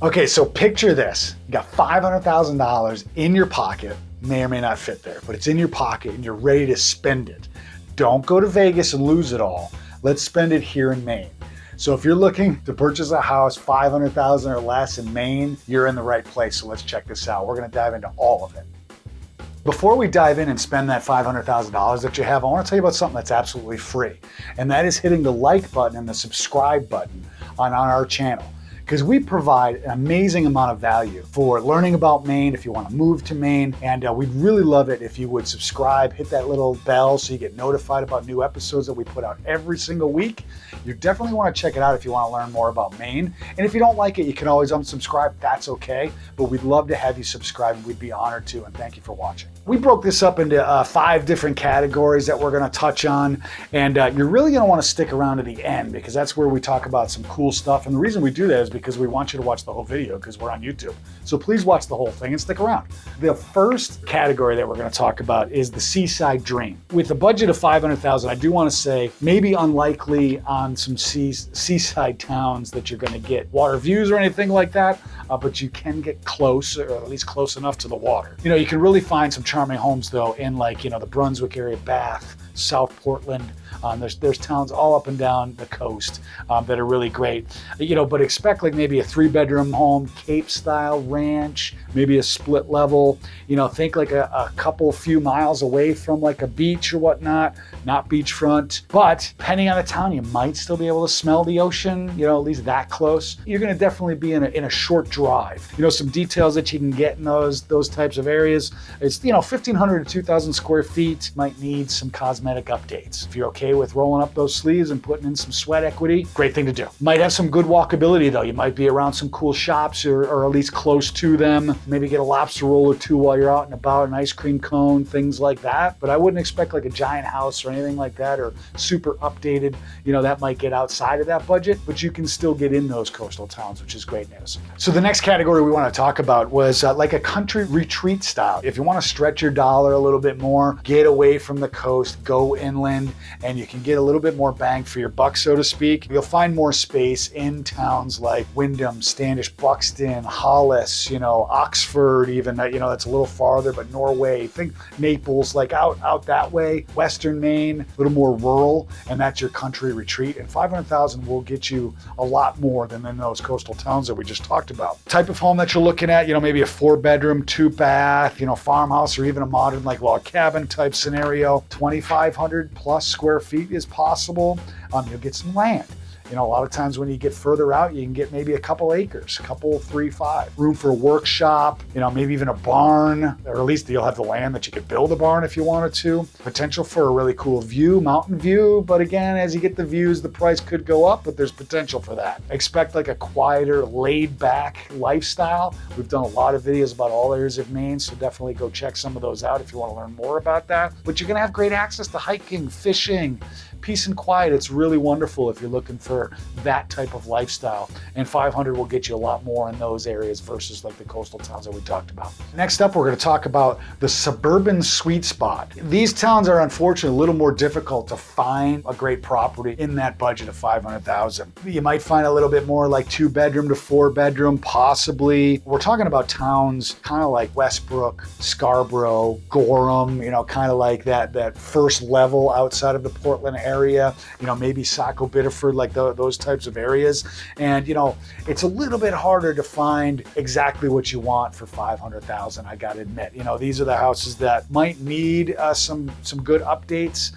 Okay, so picture this. You got $500,000 in your pocket, may or may not fit there, but it's in your pocket and you're ready to spend it. Don't go to Vegas and lose it all. Let's spend it here in Maine. So if you're looking to purchase a house $500,000 or less in Maine, you're in the right place. So let's check this out. We're gonna dive into all of it. Before we dive in and spend that $500,000 that you have, I want to tell you about something that's absolutely free. And that is hitting the like button and the subscribe button on our channel. Because we provide an amazing amount of value for learning about Maine if you want to move to Maine. And we'd really love it if you would subscribe, hit that little bell so you get notified about new episodes that we put out every single week. You definitely want to check it out if you want to learn more about Maine. And if you don't like it, you can always unsubscribe. That's okay. But we'd love to have you subscribe and we'd be honored to. And thank you for watching. We broke this up into 5 different categories that we're going to touch on. And you're really going to want to stick around to the end because that's where we talk about some cool stuff. And the reason we do that is because we want you to watch the whole video because we're on YouTube. So please watch the whole thing and stick around. The first category that we're going to talk about is the Seaside Dream. With a budget of $500,000, I do want to say maybe unlikely on some seaside towns that you're going to get water views or anything like that, but you can get close, or at least close enough to the water. You know, you can really find some charming homes though in like, the Brunswick area, Bath, South Portland. There's towns all up and down the coast that are really great, but expect like maybe a 3-bedroom home, Cape style ranch, maybe a split level, think like a few miles away from like a beach or whatnot, not beachfront, but depending on the town, you might still be able to smell the ocean, at least that close. You're going to definitely be in a short drive. Some details that you can get in those types of areas. It's, 1,500 to 2,000 square feet, might need some cosmetic updates. If you're okay with rolling up those sleeves and putting in some sweat equity, great thing to do. Might have some good walkability though. You might be around some cool shops or at least close to them. Maybe get a lobster roll or two while you're out and about, an ice cream cone, things like that. But I wouldn't expect like a giant house or anything like that or super updated. That might get outside of that budget, but you can still get in those coastal towns, which is great news. So the next category we want to talk about was like a country retreat style. If you want to stretch your dollar a little bit more, get away from the coast, go inland, and you can get a little bit more bang for your buck, so to speak. You'll find more space in towns like Windham, Standish, Buxton, Hollis, Oxford, even, that's a little farther, but Norway, think Naples, like out that way, Western Maine, a little more rural, and that's your country retreat. And $500,000 will get you a lot more than in those coastal towns that we just talked about. Type of home that you're looking at, maybe a 4-bedroom, 2-bath, farmhouse, or even a modern like log cabin type scenario. 2,500 plus square feet is possible. You'll get some land. A lot of times when you get further out, you can get maybe a couple acres, 3, 5. Room for a workshop, maybe even a barn, or at least you'll have the land that you could build a barn if you wanted to. Potential for a really cool view, mountain view, but again, as you get the views, the price could go up, but there's potential for that. Expect like a quieter, laid back lifestyle. We've done a lot of videos about all areas of Maine, so definitely go check some of those out if you want to learn more about that. But you're gonna have great access to hiking, fishing, peace and quiet. It's really wonderful if you're looking for that type of lifestyle. And 500 will get you a lot more in those areas versus like the coastal towns that we talked about. Next up, we're going to talk about the suburban sweet spot. These towns are unfortunately a little more difficult to find a great property in that budget of $500,000. You might find a little bit more like 2-bedroom to 4-bedroom, possibly. We're talking about towns kind of like Westbrook, Scarborough, Gorham, kind of like that first level outside of the Portland area, maybe Saco, Biddeford, like those types of areas. And it's a little bit harder to find exactly what you want for $500,000, I gotta admit. These are the houses that might need some good updates.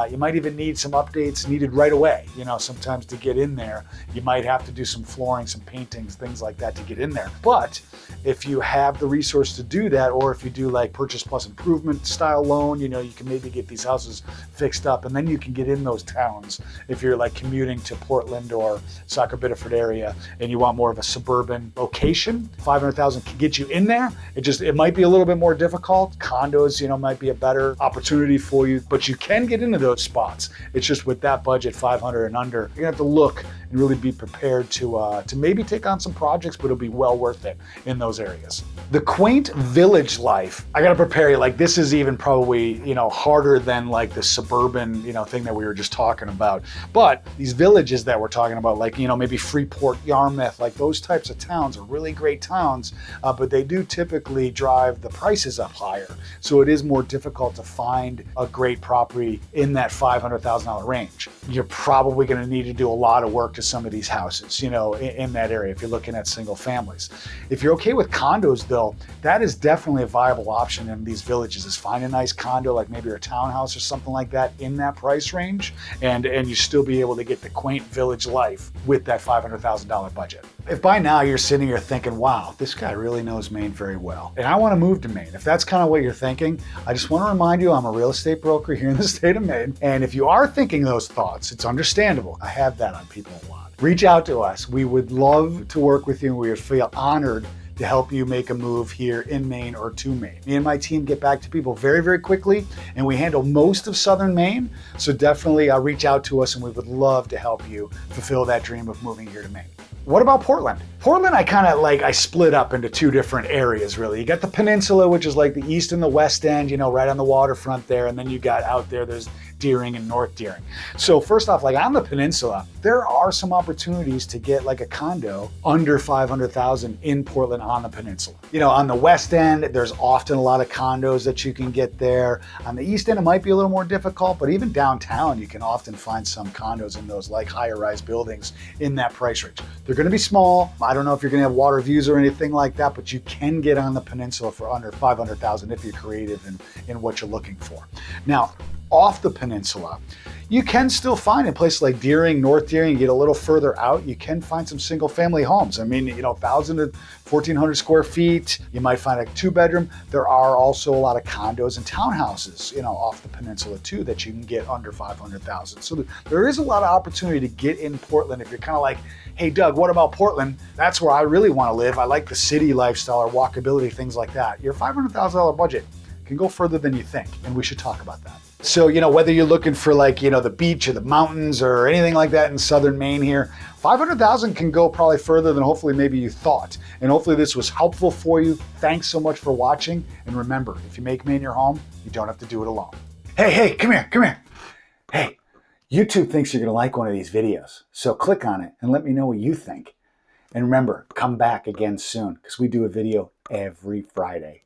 You might even need some updates needed right away. Sometimes to get in there, you might have to do some flooring, some paintings, things like that to get in there. But if you have the resource to do that, or if you do like purchase plus improvement style loan, you can maybe get these houses fixed up and then you can get in those towns if you're like commuting to Portland or Saco Biddeford area and you want more of a suburban location. $500,000 can get you in there. It might be a little bit more difficult. Condos, might be a better opportunity for you, but you can get into those spots. It's just with that budget, 500 and under, you're gonna have to look and really be prepared to maybe take on some projects, but it'll be well worth it in those areas. The quaint village life, I gotta prepare you, like this is even probably, harder than like the suburban, thing that we were just talking about. But these villages that we're talking about, like, you know, maybe Freeport, Yarmouth, like those types of towns are really great towns, but they do typically drive the prices up higher. So it is more difficult to find a great property in that $500,000 range. You're probably going to need to do a lot of work to some of these houses, you know, in that area if you're looking at single families. If you're okay with condos though, that is definitely a viable option in these villages, is find a nice condo, like maybe a townhouse or something like that in that price range, and you still be able to get the quaint village life with that $500,000 budget. If by now you're sitting here thinking, wow, this guy really knows Maine very well, and I want to move to Maine, if that's kind of what you're thinking, I just want to remind you I'm a real estate broker here in the state of Maine, and if you are thinking those thoughts, it's understandable. I have that on people a lot. Reach out to us. We would love to work with you, and we would feel honored to help you make a move here in Maine or to Maine. Me and my team get back to people very, very quickly, and we handle most of southern Maine. So definitely reach out to us, and we would love to help you fulfill that dream of moving here to Maine. What about Portland? Portland, I split up into two different areas, really. You got the peninsula, which is like the east and the west end, you know, right on the waterfront there. And then you got out there, there's Deering and North Deering. So first off, like on the peninsula, there are some opportunities to get like a condo under $500,000 in Portland on the peninsula. You know, on the west end, there's often a lot of condos that you can get there. On the east end, it might be a little more difficult, but even downtown, you can often find some condos in those like higher rise buildings in that price range. They're going to be small. I don't know if you're going to have water views or anything like that, but you can get on the peninsula for under $500,000 if you're creative in what you're looking for. Now, off the peninsula, you can still find in places like Deering, North Deering, you get a little further out, you can find some single family homes. I mean, you know, 1,000 to 1,400 square feet. You might find a 2-bedroom. There are also a lot of condos and townhouses, you know, off the peninsula too, that you can get under $500,000. So there is a lot of opportunity to get in Portland if you're kind of like, hey Doug, what about Portland? That's where I really want to live. I like the city lifestyle or walkability, things like that. Your $500,000 budget can go further than you think, and we should talk about that. So, you know, whether you're looking for like, you know, the beach or the mountains or anything like that in southern Maine here, $500,000 can go probably further than hopefully maybe you thought. And hopefully this was helpful for you. Thanks so much for watching. And remember, if you make Maine your home, you don't have to do it alone. Hey, come here. Hey, YouTube thinks you're going to like one of these videos. So click on it and let me know what you think. And remember, come back again soon because we do a video every Friday.